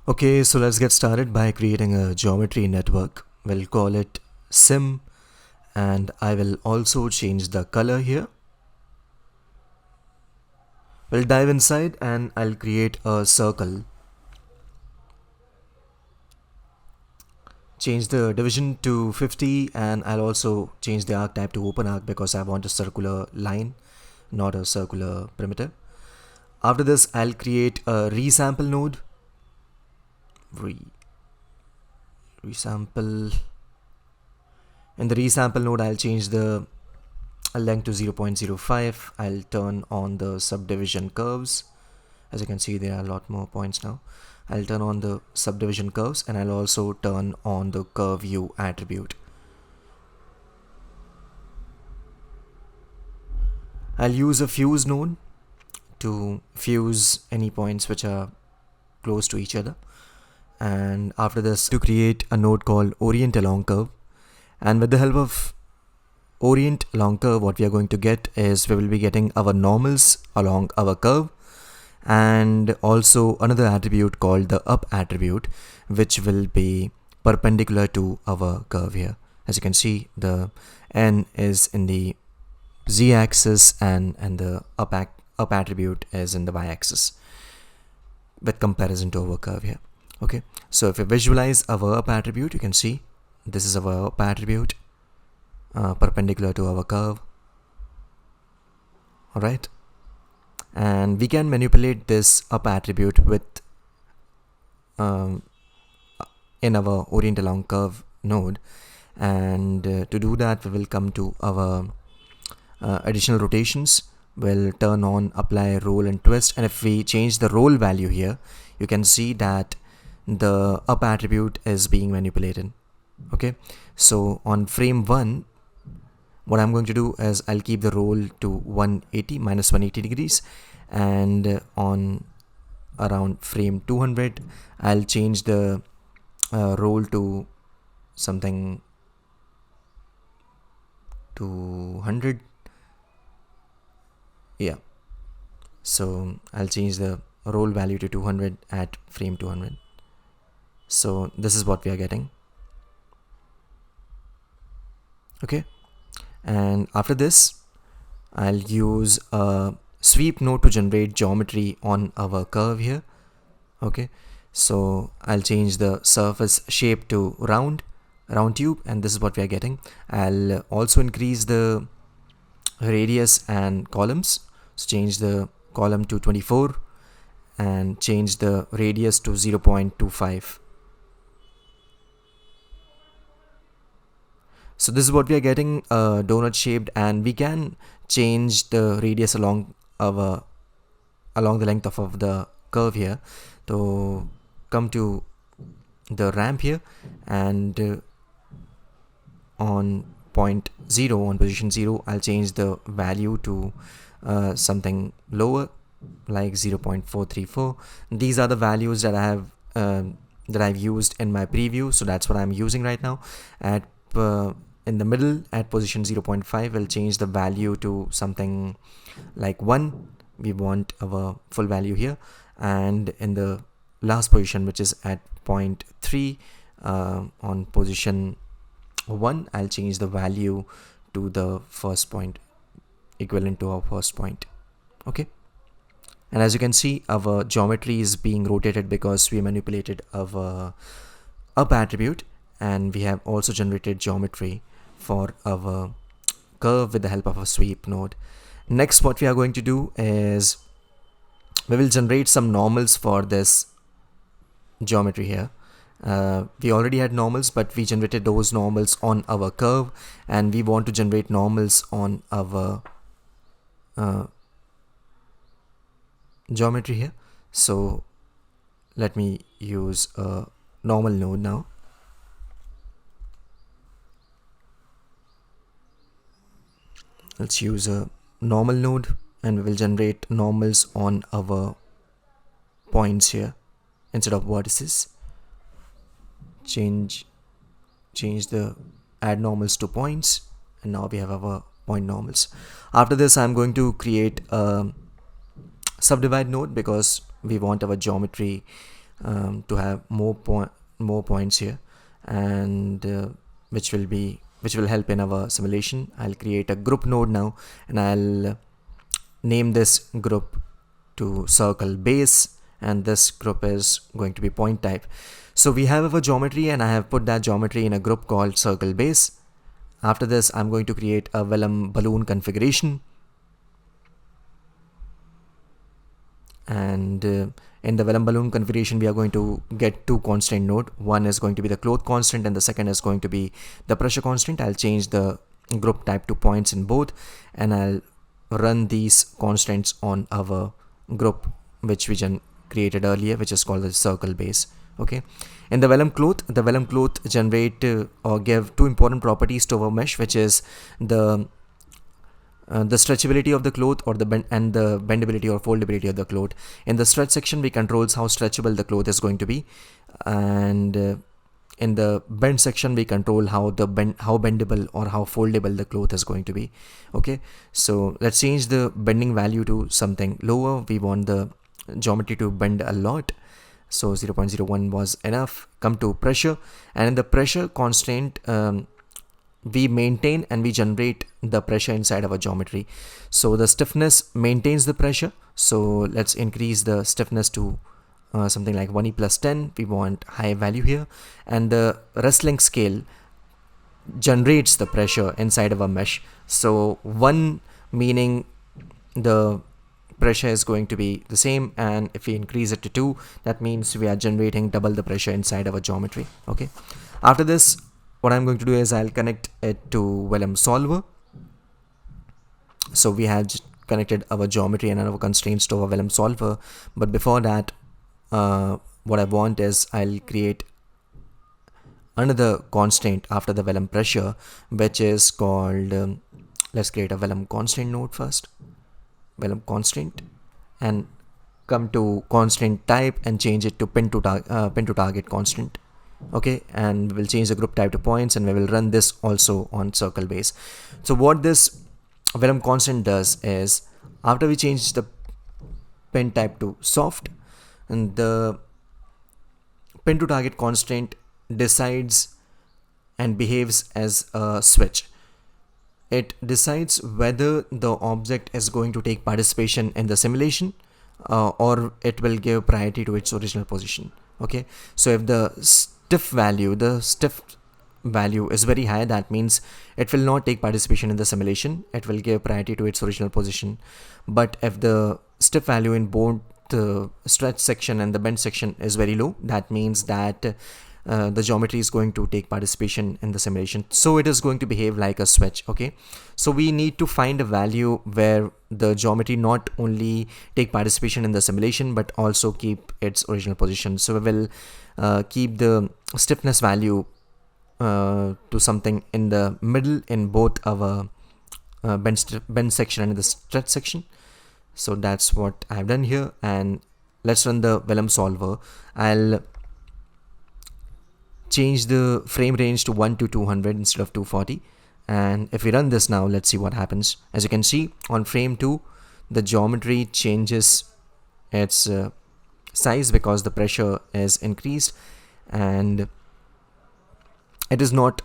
Okay, so let's get started by creating a geometry network. We'll call it sim, and I will also change the color here. We'll dive inside and I'll create a circle. Change the division to 50, and I'll also change the arc type to open arc because I want a circular line, not a circular perimeter. After this, I'll create a resample node. Resample. In the resample node, I'll change the length to 0.05. I'll turn on the subdivision curves. As you can see, there are a lot more points now. I'll turn on the subdivision curves, and I'll also turn on the curve view attribute. I'll use a fuse node to fuse any points which are close to each other. And after this, to create a node called orient along curve. And with the help of orient along curve, what we are going to get is we will be getting our normals along our curve, and also another attribute called the up attribute, which will be perpendicular to our curve here. As you can see, the n is in the z-axis and the up attribute is in the y-axis with comparison to our curve here. Okay, so if you visualize our up attribute, you can see this is our up attribute perpendicular to our curve. Alright, and we can manipulate this up attribute with in our orient along curve node, and to do that we will come to our additional rotations. We'll turn on apply roll and twist, and if we change the roll value here, you can see that the up attribute is being manipulated. Okay, so on frame 1, what I'm going to do is I'll keep the roll to 180 minus 180 degrees, and on around frame 200 I'll change the roll to something 200. Yeah, so I'll change the roll value to 200 at frame 200. So this is what we are getting. Okay, and after this I'll use a sweep node to generate geometry on our curve here. Okay, so I'll change the surface shape to round tube, and this is what we are getting. I'll also increase the radius and columns. So change the column to 24 and change the radius to 0.25. So this is what we are getting, donut shaped, and we can change the radius along the length of the curve here. To come to the ramp here, and on point 0, on position 0, I'll change the value to something lower, like 0.434. These are the values that I have that I've used in my preview, so that's what I'm using right now. At in the middle, at position 0.5, we'll change the value to something like 1. We want our full value here, and in the last position, which is at point 3, on position 1, I'll change the value to the first point, equivalent to our first point. Okay, and as you can see, our geometry is being rotated because we manipulated our up attribute, and we have also generated geometry for our curve with the help of a sweep node. Next, what we are going to do is we will generate some normals for this geometry here. We already had normals, but we generated those normals on our curve, and we want to generate normals on our geometry here. So let me use a normal node now. Let's use a normal node, and we will generate normals on our points here instead of vertices. Change the add normals to points, and now we have our point normals. After this, I'm going to create a subdivide node because we want our geometry to have more points here, and which will help in our simulation. I'll create a group node now, and I'll name this group to circle base, and this group is going to be point type. So we have our geometry, and I have put that geometry in a group called circle base. After this, I'm going to create a Vellum balloon configuration, and in the Vellum balloon configuration, we are going to get two constant node. One is going to be the cloth constant, and the second is going to be the pressure constant. I'll change the group type to points in both, and I'll run these constants on our group which we created earlier, which is called the circle base. Okay, in the Vellum cloth generate or give two important properties to our mesh, which is the stretchability of the cloth, or the bendability or foldability of the cloth. In the stretch section, we controls how stretchable the cloth is going to be, and in the bend section, we control how bendable or how foldable the cloth is going to be. Okay, so let's change the bending value to something lower. We want the geometry to bend a lot, so 0.01 was enough. Come to pressure, and in the pressure constant, we maintain and we generate the pressure inside our geometry. So the stiffness maintains the pressure, so let's increase the stiffness to something like 1e plus 10. We want high value here, and the wrestling scale generates the pressure inside of a mesh. So 1 meaning the pressure is going to be the same, and if we increase it to 2, that means we are generating double the pressure inside our geometry. Okay, after this, what I'm going to do is I'll connect it to Vellum solver. So we have connected our geometry and our constraints to our Vellum solver, but before that, what I want is I'll create another constraint after the Vellum pressure, which is called let's create a Vellum constant node first. Vellum constant, and come to constraint type and change it to pin to target constant. Okay, and we'll change the group type to points, and we will run this also on circle base. So what this Vellum constant does is, after we change the pin type to soft, and the pin to target constant decides and behaves as a switch. It decides whether the object is going to take participation in the simulation, or it will give priority to its original position. Okay, so if the stiff value is very high, that means it will not take participation in the simulation. It will give priority to its original position. But if the stiff value in both the stretch section and the bend section is very low, that means that the geometry is going to take participation in the simulation, so it is going to behave like a switch. Okay, so we need to find a value where the geometry not only take participation in the simulation but also keep its original position. So we will keep the stiffness value to something in the middle in both our bend section and the stretch section. So that's what I've done here, and let's run the Vellum solver. I'll change the frame range to 1 to 200 instead of 240, and if we run this now, let's see what happens. As you can see, on frame 2, the geometry changes its size because the pressure is increased, and it is not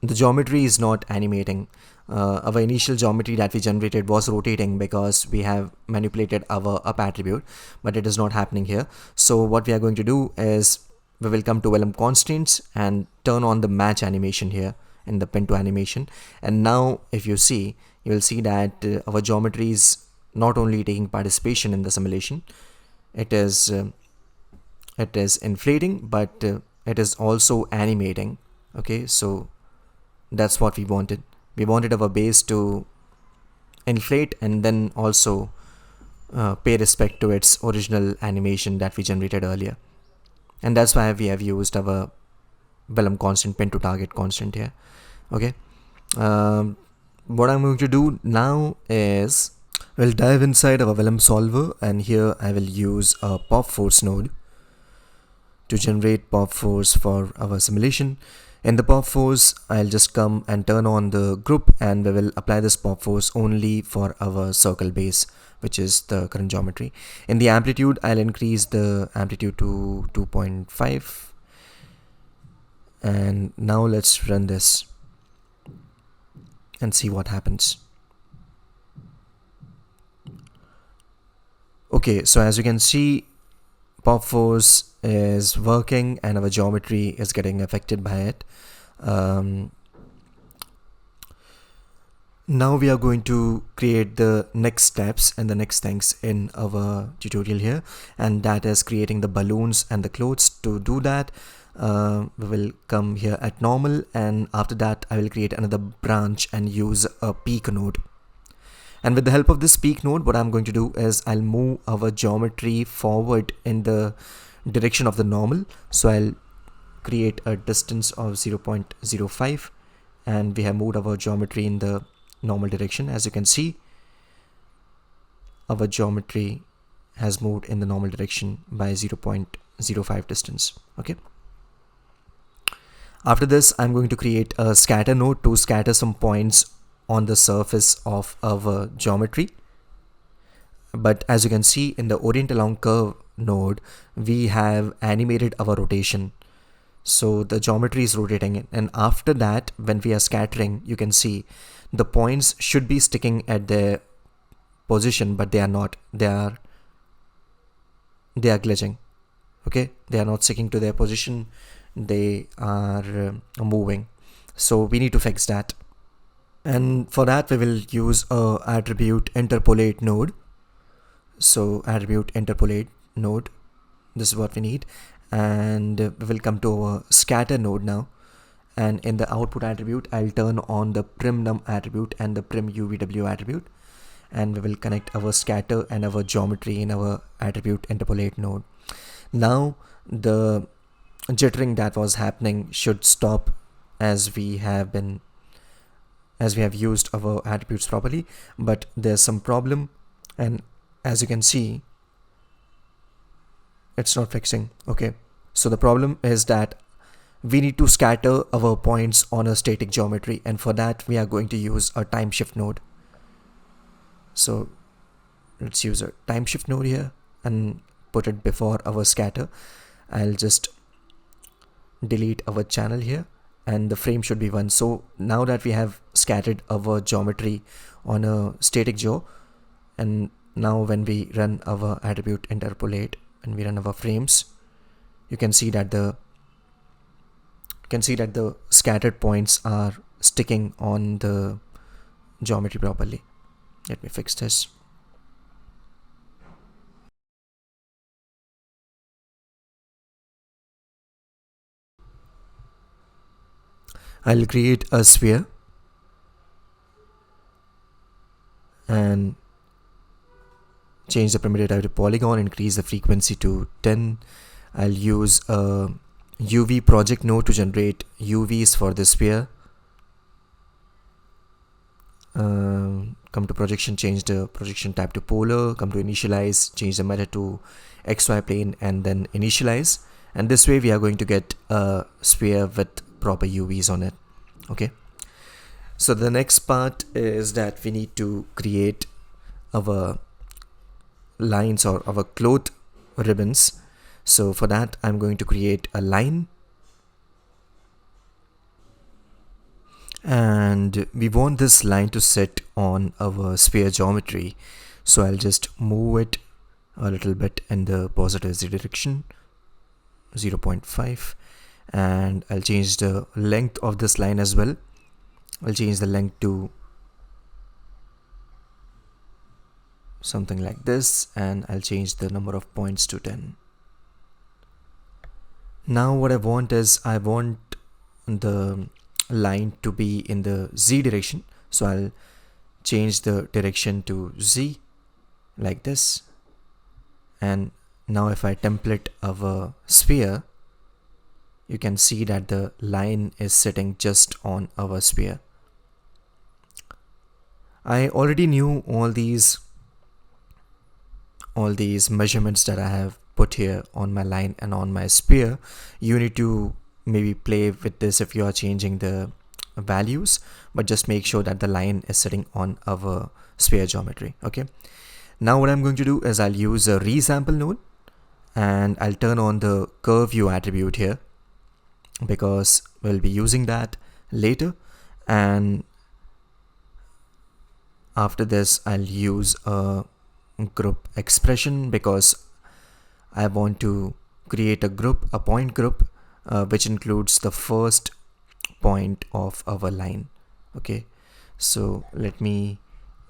the geometry is not animating. Our initial geometry that we generated was rotating because we have manipulated our up attribute, but it is not happening here. So what we are going to do is we will come to Vellum constraints and turn on the match animation here in the pin to animation, and now if you see, you will see that our geometry is not only taking participation in the simulation, it is inflating, but it is also animating. Okay, so that's what we wanted. We wanted our base to inflate and then also pay respect to its original animation that we generated earlier, and that's why we have used our Vellum constant pin to target constant here. Okay, what I'm going to do now is we'll dive inside our Vellum solver, and here I will use a pop force node to generate pop force for our simulation. In the pop force, I'll just come and turn on the group, and we will apply this pop force only for our circle base, which is the current geometry. In the amplitude, I'll increase the amplitude to 2.5. And now let's run this and see what happens. Okay, so as you can see, pop force is working and our geometry is getting affected by it. Now we are going to create the next steps and the next things in our tutorial here, and that is creating the balloons and the clothes. To do that, we will come here at normal, and after that I will create another branch and use a peak node. And with the help of this peak node, what I'm going to do is I'll move our geometry forward in the direction of the normal. So I'll create a distance of 0.05, and we have moved our geometry in the normal direction. As you can see, our geometry has moved in the normal direction by 0.05 distance. Okay. After this, I'm going to create a scatter node to scatter some points on the surface of our geometry. But as you can see, in the orient along curve node, we have animated our rotation. So the geometry is rotating, and after that, when we are scattering, you can see the points should be sticking at their position, but they are not. They are glitching. Okay, they are not sticking to their position. They are moving. So we need to fix that. And for that, we will use a attribute interpolate node. So attribute interpolate node, this is what we need. And we will come to our scatter node now. And in the output attribute, I'll turn on the primnum attribute and the primuvw attribute. And we will connect our scatter and our geometry in our attribute interpolate node. Now the jittering that was happening should stop as we have used our attributes properly, but there's some problem, and as you can see, it's not fixing. Okay, so the problem is that we need to scatter our points on a static geometry, and for that we are going to use a time shift node. So let's use a time shift node here and put it before our scatter. I'll just delete our channel here, and the frame should be 1. So now that we have scattered our geometry on a static geo, and now when we run our attribute interpolate and we run our frames, you can see that the scattered points are sticking on the geometry properly. Let me fix this. I'll create a sphere and change the primitive type to polygon, increase the frequency to 10. I'll use a UV project node to generate UVs for the sphere. Come to projection, change the projection type to polar, come to initialize, change the meta to XY plane, and then initialize. And this way we are going to get a sphere with proper UVs on it. Okay, so the next part is that we need to create our lines or our cloth ribbons. So for that, I'm going to create a line, and we want this line to sit on our sphere geometry. So I'll just move it a little bit in the positive z direction, 0.5, and I'll change the length of this line as well. I'll change the length to something like this, and I'll change the number of points to 10. Now what I want is I want the line to be in the z direction, so I'll change the direction to z like this. And now if I template our sphere, you can see that the line is sitting just on our sphere. I already knew all these measurements that I have put here on my line and on my sphere. You need to maybe play with this if you are changing the values, but just make sure that the line is sitting on our sphere geometry. Okay, now what I'm going to do is I'll use a resample node and I'll turn on the curve view attribute here because we'll be using that later. And after this I'll use a group expression because I want to create a group, a point group, which includes the first point of our line. Okay, so let me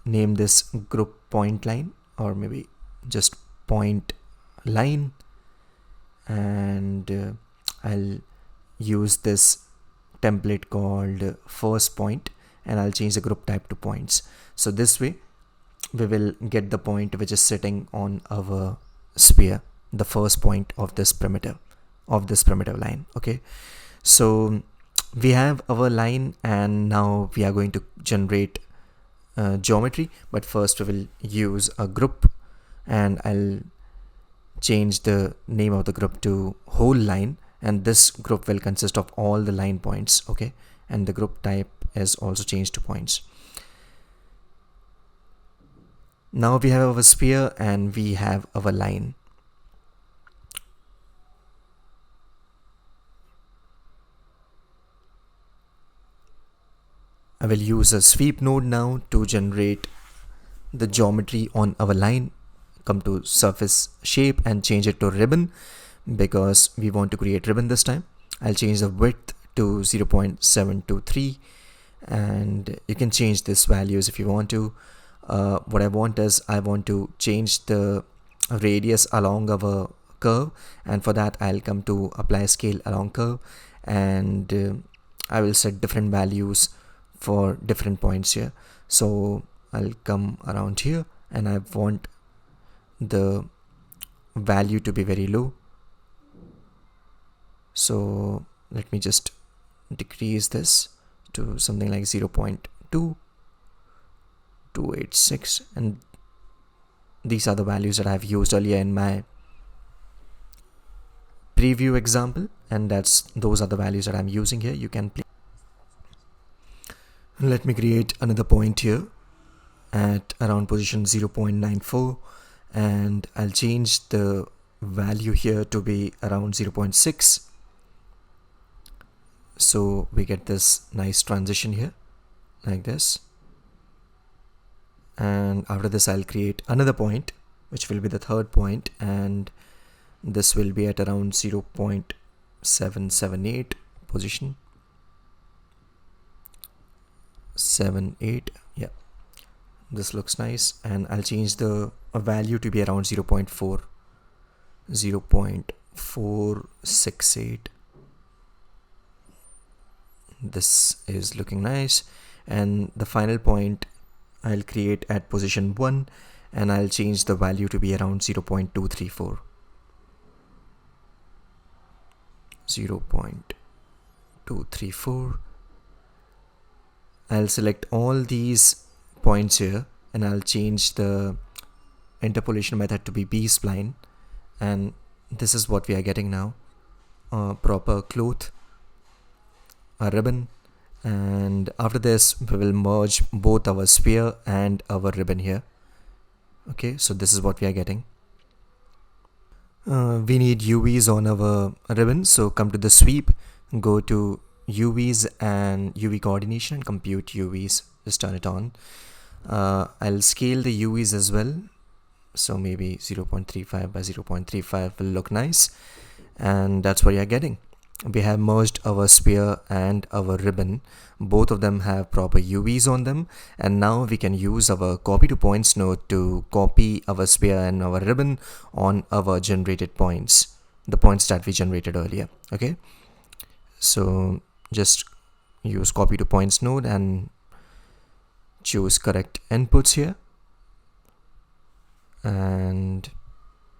name this group point line, or maybe just point line, and I'll use this template called first point, and I'll change the group type to points. So this way we will get the point which is sitting on our sphere, the first point of this primitive line. Okay, so we have our line, and now we are going to generate geometry, but first we will use a group, and I'll change the name of the group to whole line, and this group will consist of all the line points. Okay, and the group type is also changed to points. Now we have our sphere and we have our line. I will use a sweep node now to generate the geometry on our line. Come to surface shape and change it to ribbon because we want to create ribbon this time. I'll change the width to 0.723, and you can change this values if you want to. What I want is I want to change the radius along our curve, and for that I'll come to apply scale along curve, and I will set different values for different points here. So I'll come around here and I want the value to be very low, so let me just decrease this to something like 0.2286, and these are the values that I've used earlier in my preview example, and those are the values that I'm using here. You can play. Let me create another point here at around position 0.94, and I'll change the value here to be around 0.6, so we get this nice transition here like this. And after this I'll create another point which will be the third point, and this will be at around 0.778 position 78. Yeah, this looks nice, and I'll change the value to be around 0.468. This is looking nice, and the final point I'll create at position 1, and I'll change the value to be around 0.234. 0.234. I'll select all these points here, and I'll change the interpolation method to be B-spline, and this is what we are getting now. A proper cloth, a ribbon, and after this we will merge both our sphere and our ribbon here. Okay, so this is what we are getting. We need UVs on our ribbon, so come to the sweep, go to UVs and UV coordination and compute UVs. Just turn it on. I'll scale the UVs as well, so maybe 0.35 by 0.35 will look nice, and that's what you're getting. We have merged our sphere and our ribbon. Both of them have proper UVs on them, and now we can use our copy to points node to copy our sphere and our ribbon on our generated points, the points that we generated earlier. Okay, so just use copy to points node and choose correct inputs here, and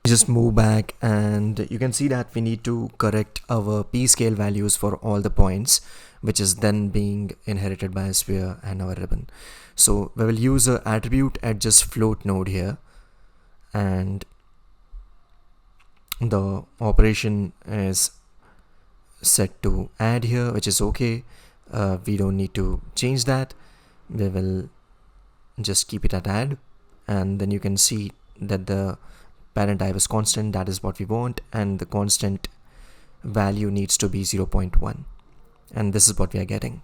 just move back, and you can see that we need to correct our p-scale values for all the points, which is then being inherited by a sphere and our ribbon. So we will use a attribute adjust float node here, and the operation is set to add here, which is okay. We don't need to change that. We will just keep it at add, and then you can see that the parent type is constant. That is what we want, and the constant value needs to be 0.1, and this is what we are getting.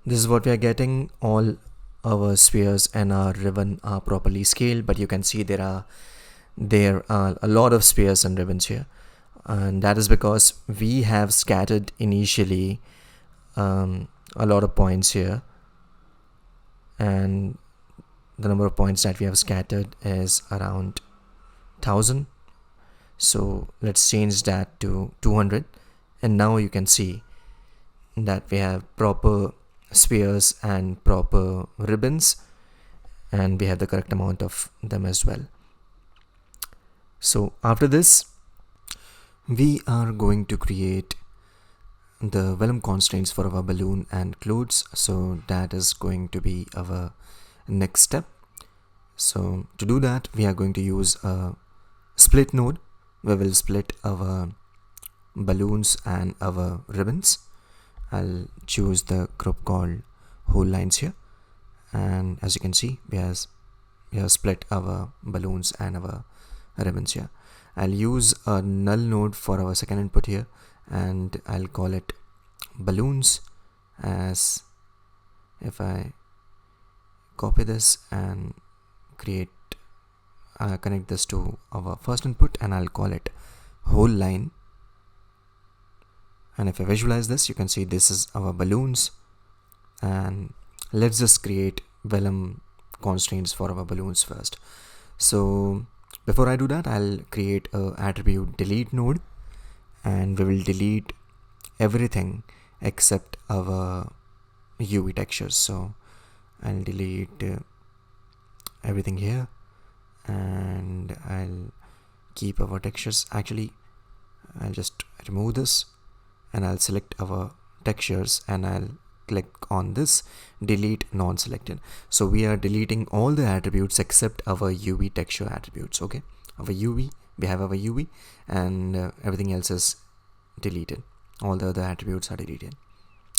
This is what we are getting. All our spheres and our ribbon are properly scaled, but you can see there are a lot of spheres and ribbons here, and that is because we have scattered initially a lot of points here, and the number of points that we have scattered is around 1000. So let's change that to 200, and now you can see that we have proper spheres and proper ribbons, and we have the correct amount of them as well. So after this, we are going to create the vellum constraints for our balloon and clothes. So that is going to be our next step. So to do that, we are going to use a split node. We will split our balloons and our ribbons. I'll choose the group called whole lines here, and as you can see, we have split our balloons and our ribbons here. I'll use a null node for our second input here, and I'll call it balloons. As if I copy this and connect this to our first input, and I'll call it whole line. And if I visualize this, you can see this is our balloons, and let's just create vellum constraints for our balloons first. So before I do that, I'll create a attribute delete node, and we will delete everything except our UV textures. So I'll delete everything here, and I'll keep our textures. Actually, I'll just remove this, and I'll select our textures, and I'll click on this delete non-selected. So we are deleting all the attributes except our UV texture attributes. Okay, our UV, we have our UV, and everything else is deleted. All the other attributes are deleted.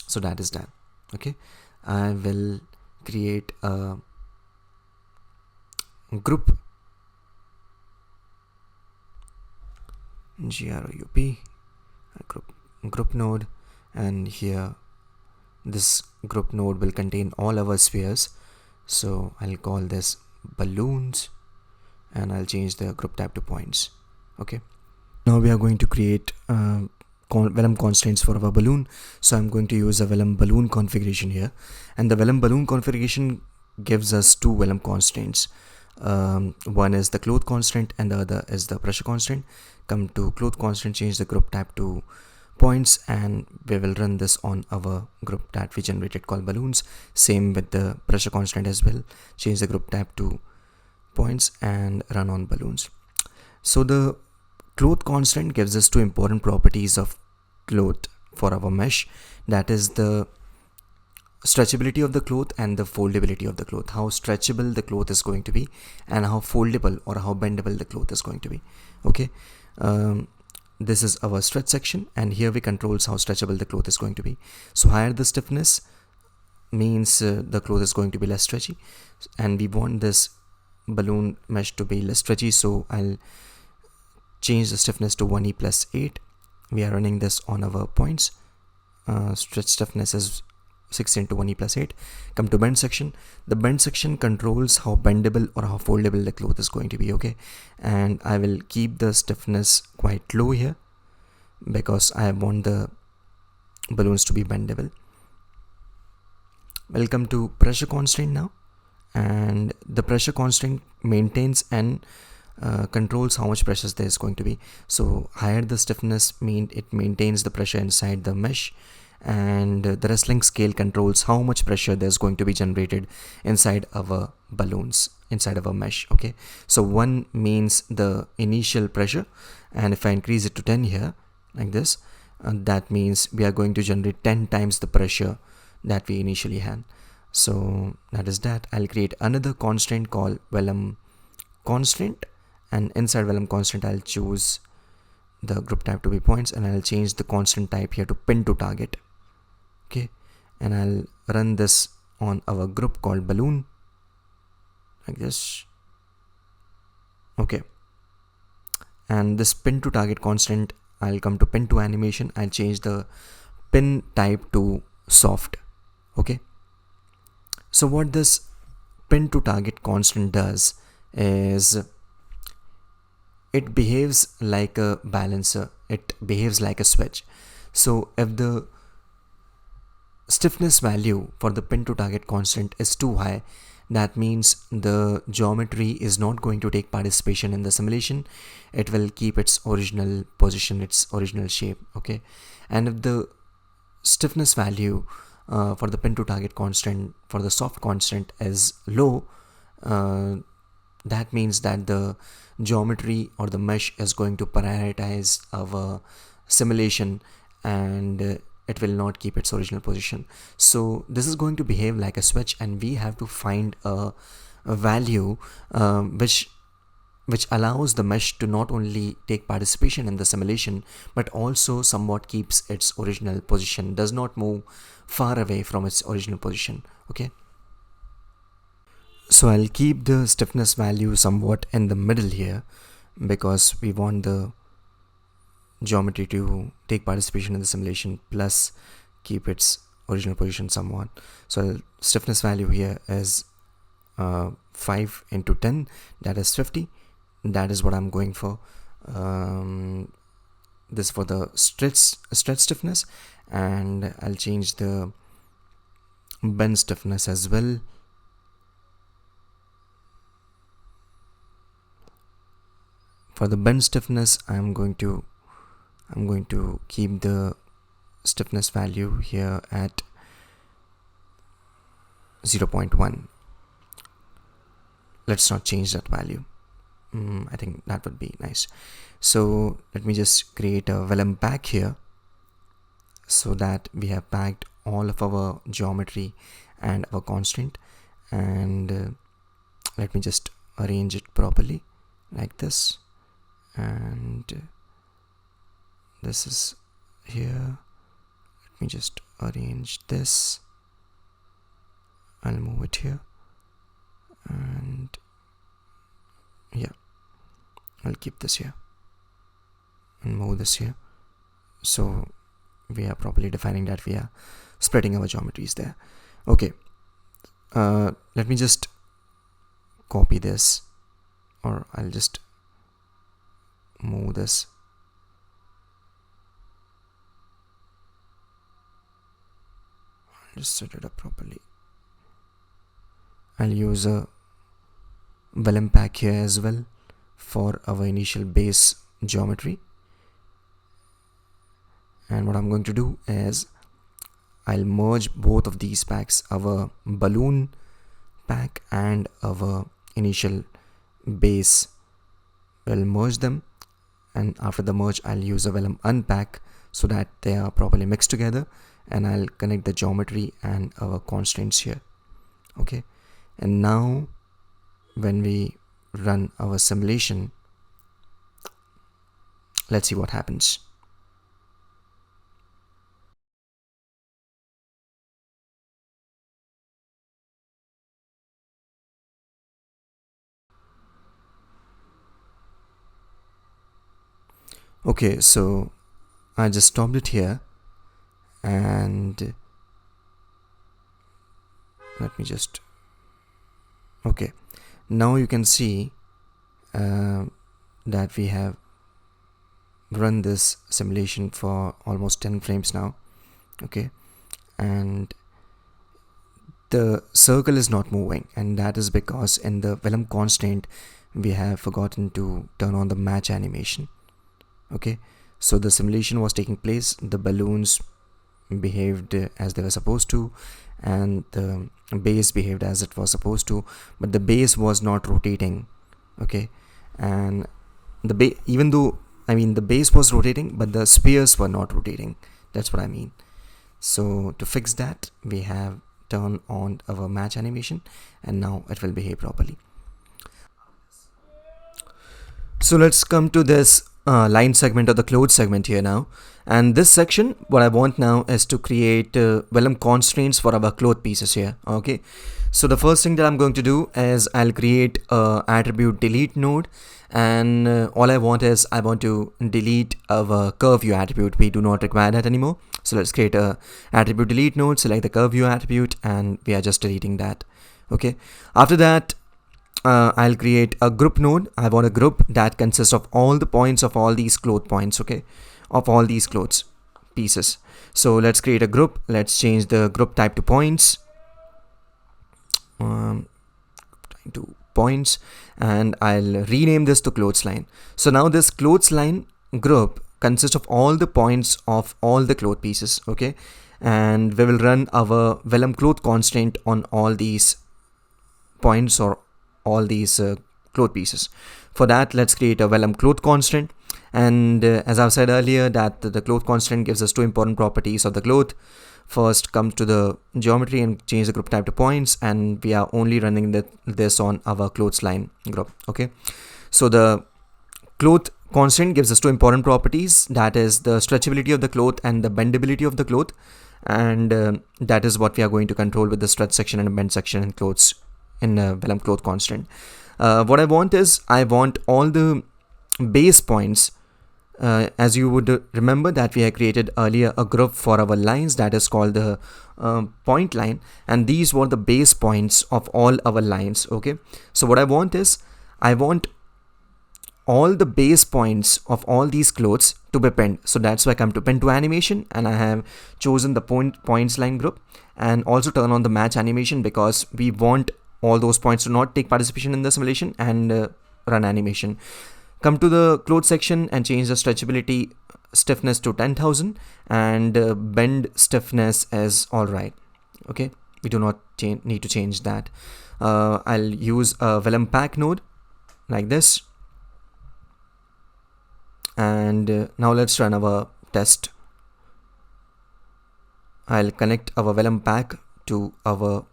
So that is done. Okay, I will create a group group node, and here this group node will contain all our spheres. So I'll call this balloons, and I'll change the group type to points. Okay, now we are going to create vellum constraints for our balloon. So I'm going to use a vellum balloon configuration here, and the vellum balloon configuration gives us two vellum constraints. One is the cloth constraint, and the other is the pressure constraint. Come to cloth constraint, change the group type to points, and we will run this on our group that we generated called balloons. Same with the pressure constraint as well. Change the group type to points and run on balloons. So the cloth constraint gives us two important properties of cloth for our mesh. That is the stretchability of the cloth and the foldability of the cloth. How stretchable the cloth is going to be, and how foldable or how bendable the cloth is going to be. Okay, this is our stretch section, and here we controls how stretchable the cloth is going to be. So higher the stiffness means the cloth is going to be less stretchy, and we want this balloon mesh to be less stretchy. So I'll change the stiffness to 1e plus 8. We are running this on our points. Stretch stiffness is 16 to 1e plus 8. Come to bend section. The bend section controls how bendable or how foldable the cloth is going to be. Okay, and I will keep the stiffness quite low here because I want the balloons to be bendable. Welcome to pressure constraint now, and the pressure constraint maintains and controls how much pressure there is going to be. So higher the stiffness it maintains the pressure inside the mesh, and the wrestling scale controls how much pressure there's going to be generated inside our balloons, inside our mesh. Okay, so 1 means the initial pressure, and if I increase it to 10 here like this, that means we are going to generate 10 times the pressure that we initially had. So that is that. I'll create another constraint called Vellum constraint, and inside Vellum constraint I'll choose the group type to be points, and I'll change the constant type here to pin to target. Okay, and I'll run this on our group called balloon like this. Okay, and this pin to target constant, I'll come to pin to animation. I'll change the pin type to soft. Okay, so what this pin to target constant does is it behaves like a balancer, it behaves like a switch. So if the stiffness value for the pin to target constant is too high, that means the geometry is not going to take participation in the simulation. It will keep its original position, its original shape. Okay, and if the stiffness value for the pin to target constant for the soft constant is low, that means that the geometry or the mesh is going to prioritize our simulation, and it will not keep its original position. So this is going to behave like a switch, and we have to find a value which allows the mesh to not only take participation in the simulation but also somewhat keeps its original position, does not move far away from its original position. Okay, so I'll keep the stiffness value somewhat in the middle here because we want the geometry to take participation in the simulation plus keep its original position somewhat. So stiffness value here is 5 into 10, that is 50. That is what I'm going for. This for the stretch stiffness, and I'll change the bend stiffness as well. For the bend stiffness, I'm going to keep the stiffness value here at 0.1. Let's not change that value. I think that would be nice. So let me just create a Vellum pack here so that we have packed all of our geometry and our constraint, and let me just arrange it properly like this, and this is here. Let me just arrange this. I'll move it here, and yeah, I'll keep this here and move this here. So we are properly defining that we are spreading our geometries there. Okay, let me just copy this, or I'll just move this. I'll just set it up properly. I'll use a Vellum pack here as well for our initial base geometry, and what I'm going to do is I'll merge both of these packs, our balloon pack and our initial base. We'll merge them, and after the merge I'll use a Vellum unpack so that they are properly mixed together, and I'll connect the geometry and our constraints here. Okay, and now when we run our simulation, let's see what happens. Okay, so I just stopped it here, and let me just, okay, now you can see that we have run this simulation for almost 10 frames now. Okay, and the circle is not moving, and that is because in the Vellum constraint we have forgotten to turn on the match animation. Okay, so the simulation was taking place, the balloons behaved as they were supposed to, and the base behaved as it was supposed to, but the base was not rotating. Okay, and the even though the base was rotating, but the spheres were not rotating. That's what I mean. So to fix that, we have turn on our match animation, and now it will behave properly. So let's come to this line segment or the clothes segment here now. And this section, what I want now is to create vellum constraints for our cloth pieces here. Okay. So the first thing that I'm going to do is I'll create a attribute delete node, and all I want is I want to delete our curve view attribute. We do not require that anymore. So let's create a attribute delete node, select the curve view attribute, and we are just deleting that. Okay. After that, I'll create a group node. I want a group that consists of all the points of all these cloth points, okay, of all these clothes pieces. So let's create a group. Let's change the group type to points, and I'll rename this to clothes line. So now this clothes line group consists of all the points of all the cloth pieces, okay, and we will run our vellum cloth constraint on all these points or all these cloth pieces. For that, let's create a vellum cloth constraint, and as I've said earlier, that the cloth constraint gives us two important properties of the cloth. First, come to the geometry and change the group type to points, and we are only running this on our clothes line group. Okay, so the cloth constraint gives us two important properties, that is the stretchability of the cloth and the bendability of the cloth, and that is what we are going to control with the stretch section and bend section in clothes in vellum cloth constraint. What I want is I want all the base points. As you would remember that we had created earlier a group for our lines that is called the point line, and these were the base points of all our lines. Okay, so what I want is I want all the base points of all these clothes to be pinned. So that's why I come to pin to animation, and I have chosen the points line group, and also turn on the match animation because we want all those points to not take participation in the simulation and run animation. Come to the cloth section and change the stretchability stiffness to 10,000, and bend stiffness is alright. Okay, we do not need to change that. I'll use a vellum pack node like this, and now let's run our test. I'll connect our vellum pack to our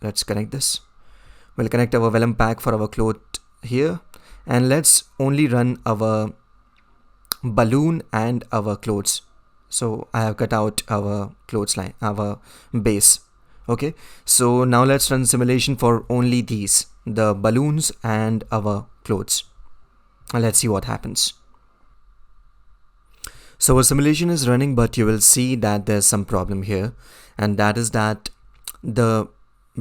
let's connect this. We'll connect our vellum pack for our cloth here, and let's only run our balloon and our clothes. So I have cut out our clothes line, our base. Okay, so now let's run simulation for only these, the balloons and our clothes, and let's see what happens. So our simulation is running, but you will see that there's some problem here, and that is that the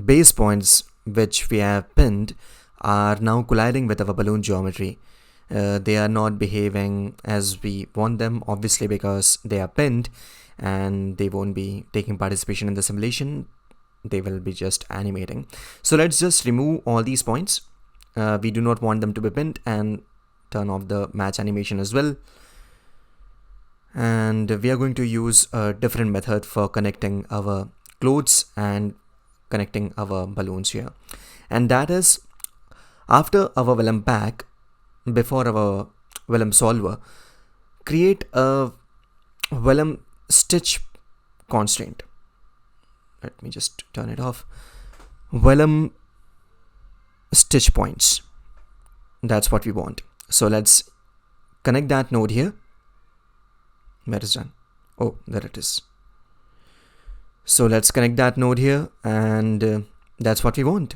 base points which we have pinned are now colliding with our balloon geometry. They are not behaving as we want them, obviously, because they are pinned and they won't be taking participation in the simulation. They will be just animating. So let's just remove all these points. We do not want them to be pinned, and turn off the match animation as well. And we are going to use a different method for connecting our clothes and connecting our balloons here, and that is after our vellum pack, before our vellum solver, create a vellum stitch constraint. Let me just turn it off. Vellum stitch points, that's what we want. So let's connect that node here. Where is done? Oh, there it is. So let's connect that node here, and that's what we want.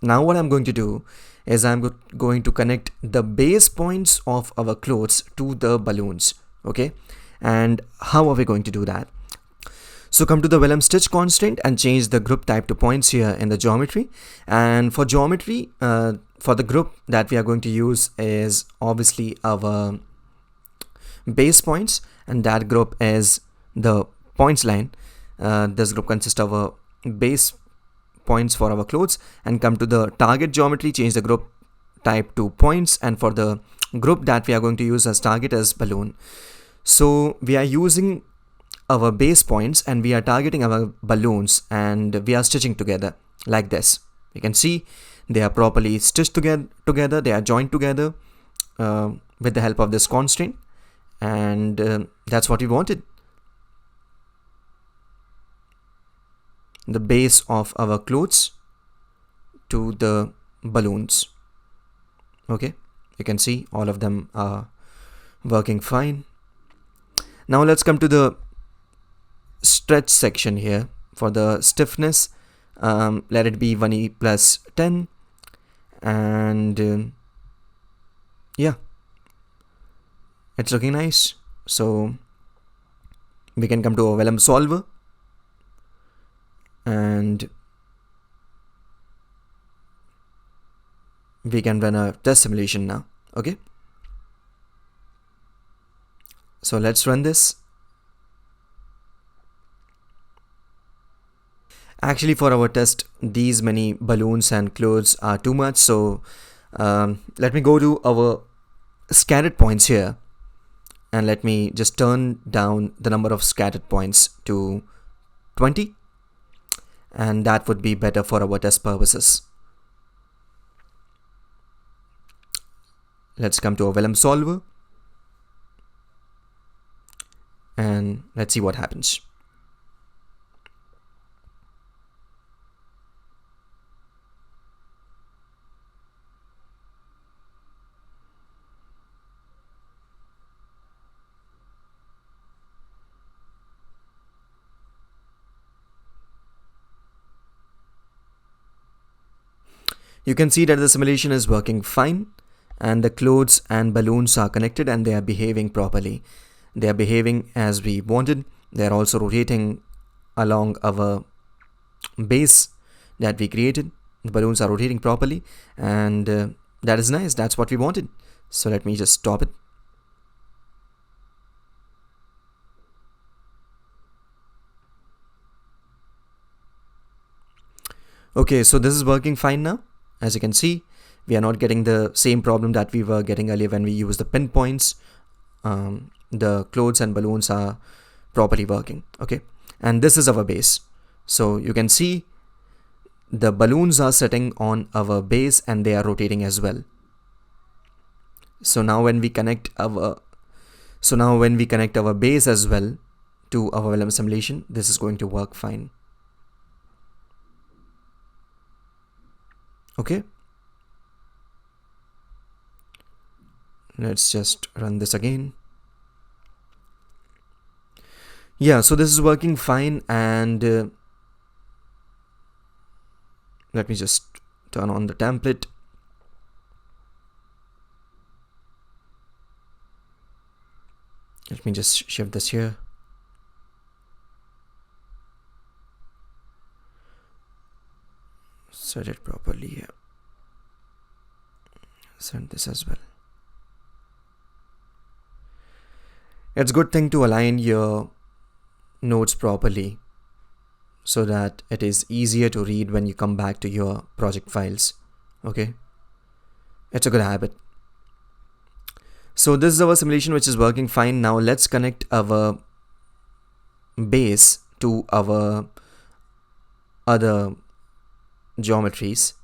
Now what I'm going to do is I'm going to connect the base points of our clothes to the balloons. Okay, and how are we going to do that? So come to the vellum stitch constraint and change the group type to points here in the geometry. And for geometry, for the group that we are going to use is obviously our base points, and that group is the points line. This group consists of a base points for our clothes, and come to the target geometry, change the group type to points, and for the group that we are going to use as target as balloon. So we are using our base points and we are targeting our balloons, and we are stitching together like this. You can see they are properly stitched together, they are joined together with the help of this constraint, and that's what we wanted. The base of our clothes to the balloons. Okay, you can see all of them are working fine. Now let's come to the stretch section here. For the stiffness, let it be 1e plus 10, and yeah, it's looking nice. So we can come to our Vellum solver, and we can run a test simulation now. Okay, so let's run this. Actually, for our test, these many balloons and clothes are too much, so let me go to our scattered points here, and let me just turn down the number of scattered points to 20, and that would be better for our test purposes. Let's come to our Vellum solver, and let's see what happens. You can see that the simulation is working fine, and the clothes and balloons are connected and they are behaving properly. They are behaving as we wanted. They are also rotating along our base that we created. The balloons are rotating properly, and that is nice. That's what we wanted. So let me just stop it. Okay, so this is working fine now. As you can see, we are not getting the same problem that we were getting earlier when we used the pinpoints. The clothes and balloons are properly working. Okay, and this is our base. So you can see the balloons are sitting on our base and they are rotating as well. So now when we connect our base as well to our Vellum simulation, this is going to work fine. Okay, let's just run this again. Yeah, so this is working fine, and let me just turn on the template. Let me just shift this here. Set it properly here. Set this as well. It's a good thing to align your nodes properly so that it is easier to read when you come back to your project files. Okay, it's a good habit. So this is our simulation, which is working fine. Now let's connect our base to our other geometries.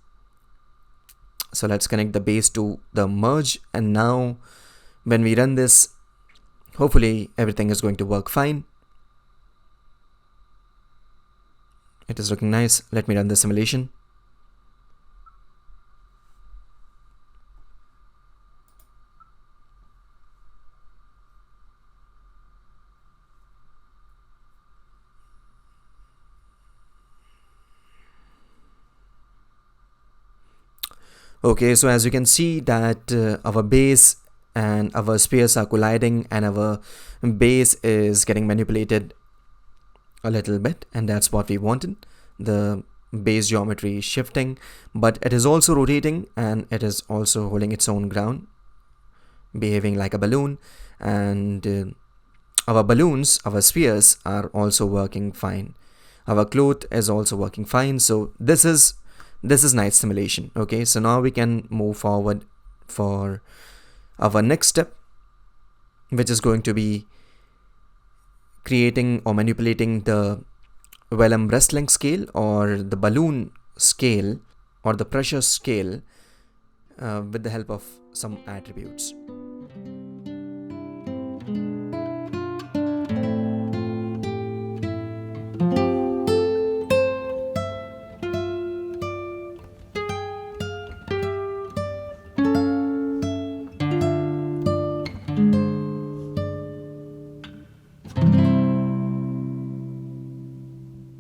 So let's connect the base to the merge, and now when we run this, hopefully everything is going to work fine. It is looking nice. Let me run the simulation. Okay, so as you can see that our base and our spheres are colliding, and our base is getting manipulated a little bit, and that's what we wanted. The base geometry is shifting, but it is also rotating, and it is also holding its own ground, behaving like a balloon. And our balloons, our spheres, are also working fine. Our cloth is also working fine. So this is nice simulation. Okay, so now we can move forward for our next step, which is going to be creating or manipulating the Vellum rest length scale, or the balloon scale, or the pressure scale with the help of some attributes.